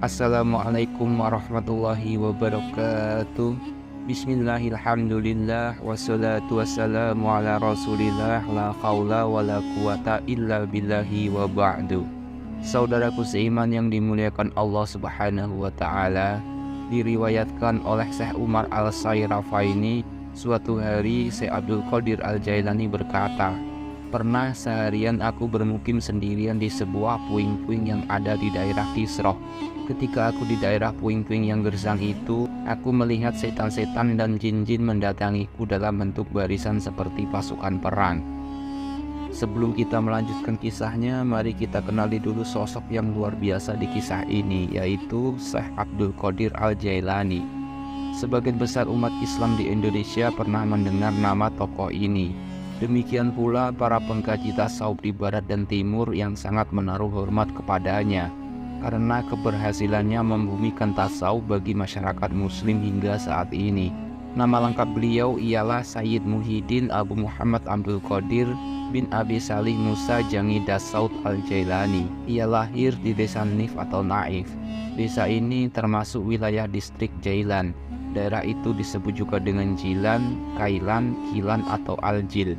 Assalamualaikum warahmatullahi wabarakatuh. Bismillahirrahmanirrahim. Wassalatu wassalamu ala rasulillah. La haula wa la quwata illa billahi wa ba'du. Saudaraku seiman yang dimuliakan Allah subhanahu wa ta'ala, diriwayatkan oleh Syekh Umar Al-Sayrafaini, suatu hari Syekh Abdul Qadir Al-Jailani berkata, "Pernah seharian aku bermukim sendirian di sebuah puing-puing yang ada di daerah Kisroh. Ketika aku di daerah puing-puing yang gersang itu, aku melihat setan-setan dan jin-jin mendatangiku dalam bentuk barisan seperti pasukan perang." Sebelum kita melanjutkan kisahnya, mari kita kenali dulu sosok yang luar biasa di kisah ini, yaitu Syekh Abdul Qadir Al-Jailani. Sebagian besar umat Islam di Indonesia pernah mendengar nama tokoh ini. Demikian pula para pengkaji tasawuf di barat dan timur yang sangat menaruh hormat kepadanya, karena keberhasilannya membumikan tasawuf bagi masyarakat muslim hingga saat ini. Nama lengkap beliau ialah Sayyid Muhyiddin Abu Muhammad Abdul Qadir bin Abi Salih Musa Jangi Dasaud Al-Jailani. Ia lahir di desa Nif atau Naif. Desa ini termasuk wilayah distrik Jailan. Daerah itu disebut juga dengan Jilan, Kailan, Kilan atau Al-Jil.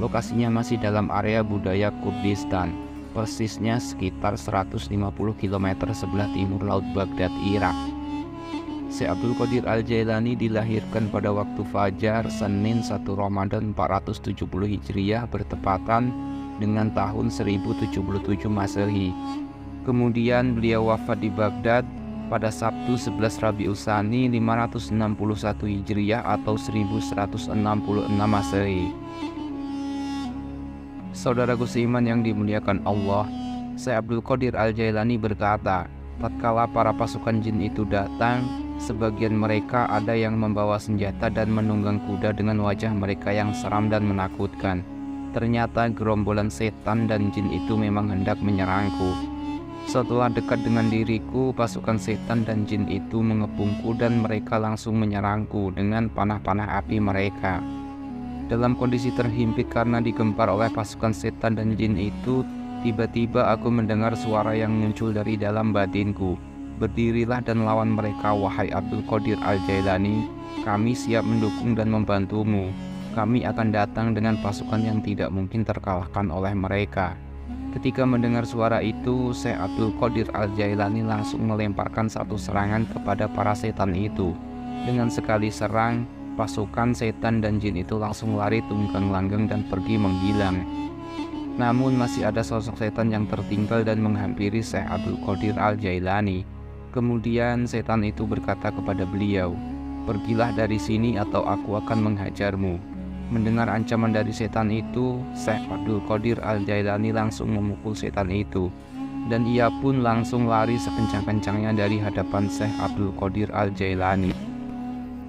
Lokasinya masih dalam area budaya Kurdistan. Persisnya sekitar 150 km sebelah timur Laut Baghdad, Irak. Syekh Abdul Qadir Al-Jailani dilahirkan pada waktu fajar Senin 1 Ramadan 470 Hijriah bertepatan dengan tahun 1077 Masehi. Kemudian beliau wafat di Baghdad pada Sabtu 11 Rabiul Tsani 561 Hijriah atau 1166 Masehi. Saudaraku seiman yang dimuliakan Allah, Syekh Abdul Qadir Al-Jailani berkata, tatkala para pasukan jin itu datang, sebagian mereka ada yang membawa senjata dan menunggang kuda dengan wajah mereka yang seram dan menakutkan. Ternyata gerombolan setan dan jin itu memang hendak menyerangku. Setelah dekat dengan diriku, pasukan setan dan jin itu mengepungku dan mereka langsung menyerangku dengan panah-panah api mereka. Dalam kondisi terhimpit karena digempar oleh pasukan setan dan jin itu, tiba-tiba aku mendengar suara yang muncul dari dalam batinku. "Berdirilah dan lawan mereka, wahai Abdul Qadir Al-Jailani. Kami siap mendukung dan membantumu. Kami akan datang dengan pasukan yang tidak mungkin terkalahkan oleh mereka." Ketika mendengar suara itu, Syekh Abdul Qadir Al-Jailani langsung melemparkan satu serangan kepada para setan itu. Dengan sekali serang, pasukan setan dan jin itu langsung lari tunggang langgang dan pergi menghilang. Namun masih ada sosok setan yang tertinggal dan menghampiri Syekh Abdul Qadir Al-Jailani. Kemudian setan itu berkata kepada beliau, "Pergilah dari sini atau aku akan menghajarmu." Mendengar ancaman dari setan itu, Syekh Abdul Qadir Al-Jailani langsung memukul setan itu, dan ia pun langsung lari sekencang-kencangnya dari hadapan Syekh Abdul Qadir Al-Jailani.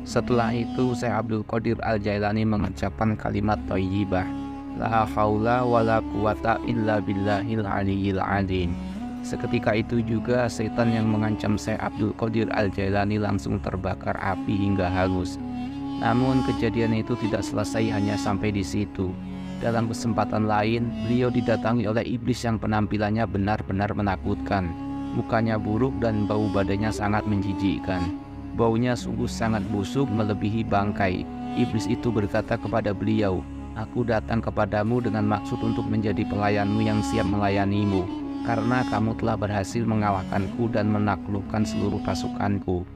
Setelah itu Syekh Abdul Qadir Al-Jailani mengucapkan kalimat thayyibah, "La haula wa la quwata illa billahil aliyyil azim." Seketika itu juga setan yang mengancam Syekh Abdul Qadir Al-Jailani langsung terbakar api hingga hangus. Namun kejadian itu tidak selesai hanya sampai di situ. Dalam kesempatan lain, beliau didatangi oleh iblis yang penampilannya benar-benar menakutkan. Mukanya buruk dan bau badannya sangat menjijikkan. Baunya sungguh sangat busuk melebihi bangkai. Iblis itu berkata kepada beliau, "Aku datang kepadamu dengan maksud untuk menjadi pelayanmu yang siap melayanimu, karena kamu telah berhasil mengalahkanku dan menaklukkan seluruh pasukanku."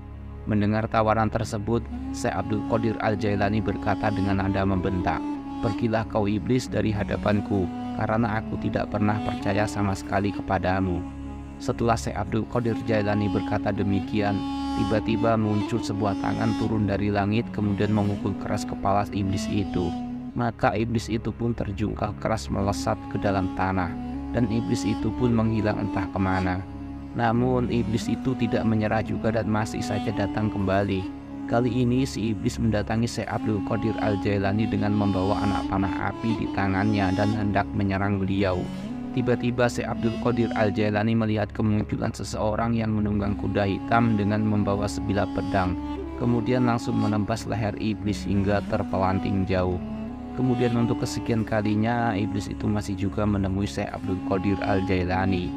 Mendengar tawaran tersebut, Syekh Abdul Qadir Al-Jailani berkata dengan nada membentak, "Pergilah kau iblis dari hadapanku, karena aku tidak pernah percaya sama sekali kepadamu." Setelah Syekh Abdul Qadir Jailani berkata demikian, tiba-tiba muncul sebuah tangan turun dari langit kemudian memukul keras kepala iblis itu. Maka iblis itu pun terjungkal keras melesat ke dalam tanah, dan iblis itu pun menghilang entah kemana. Namun iblis itu tidak menyerah juga dan masih saja datang kembali. Kali ini si iblis mendatangi Syekh Abdul Qadir Al-Jailani dengan membawa anak panah api di tangannya dan hendak menyerang beliau. Tiba-tiba Syekh Abdul Qadir Al-Jailani melihat kemunculan seseorang yang menunggang kuda hitam dengan membawa sebilah pedang. Kemudian langsung menembas leher iblis hingga terpelanting jauh. Kemudian untuk kesekian kalinya iblis itu masih juga menemui Syekh Abdul Qadir Al-Jailani.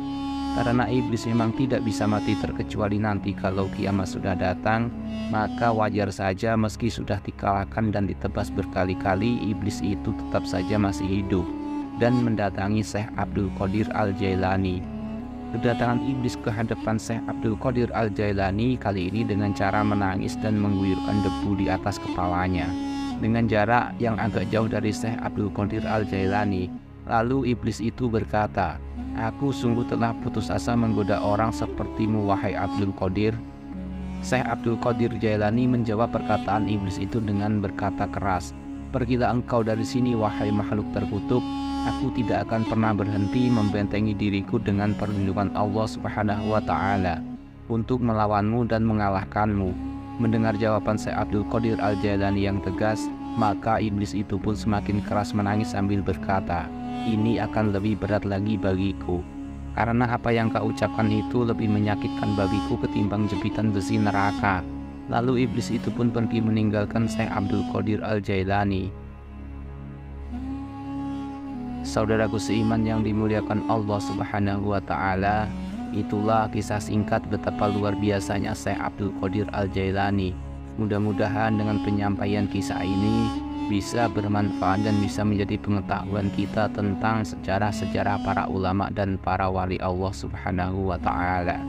Karena iblis memang tidak bisa mati terkecuali nanti kalau kiamat sudah datang, maka wajar saja meski sudah dikalahkan dan ditebas berkali-kali, iblis itu tetap saja masih hidup dan mendatangi Syekh Abdul Qadir Al-Jailani. Kedatangan iblis ke hadapan Syekh Abdul Qadir Al-Jailani kali ini dengan cara menangis dan mengguyurkan debu di atas kepalanya. Dengan jarak yang agak jauh dari Syekh Abdul Qadir Al-Jailani, lalu iblis itu berkata, "Aku sungguh telah putus asa menggoda orang sepertimu, wahai Abdul Qadir." Syekh Abdul Qadir Jailani menjawab perkataan iblis itu dengan berkata keras, "Pergilah engkau dari sini, wahai makhluk terkutuk. Aku tidak akan pernah berhenti membentengi diriku dengan perlindungan Allah Subhanahu wa Ta'ala untuk melawanmu dan mengalahkanmu." Mendengar jawaban Syekh Abdul Qadir Al-Jailani yang tegas, maka iblis itu pun semakin keras menangis sambil berkata, "Ini akan lebih berat lagi bagiku, karena apa yang kau ucapkan itu lebih menyakitkan bagiku ketimbang jepitan besi neraka." Lalu iblis itu pun pergi meninggalkan Syekh Abdul Qadir Al-Jailani. Saudaraku seiman yang dimuliakan Allah Subhanahu wa Ta'ala, itulah kisah singkat betapa luar biasanya Syekh Abdul Qadir Al-Jailani. Mudah-mudahan dengan penyampaian kisah ini bisa bermanfaat dan bisa menjadi pengetahuan kita tentang sejarah-sejarah para ulama dan para wali Allah Subhanahu wa Ta'ala.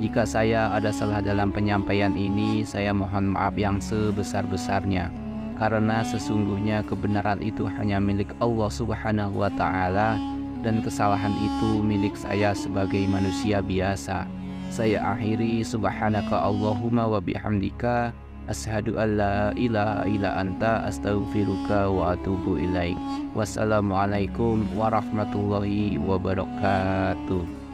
Jika saya ada salah dalam penyampaian ini, saya mohon maaf yang sebesar-besarnya, karena sesungguhnya kebenaran itu hanya milik Allah Subhanahu wa Ta'ala dan kesalahan itu milik saya sebagai manusia biasa. Saya akhiri, subhanaka Allahumma wa bihamdika, asyhadu an la ilaha illa anta, astaghfiruka wa atubu ilaik. Wassalamualaikum warahmatullahi wabarakatuh.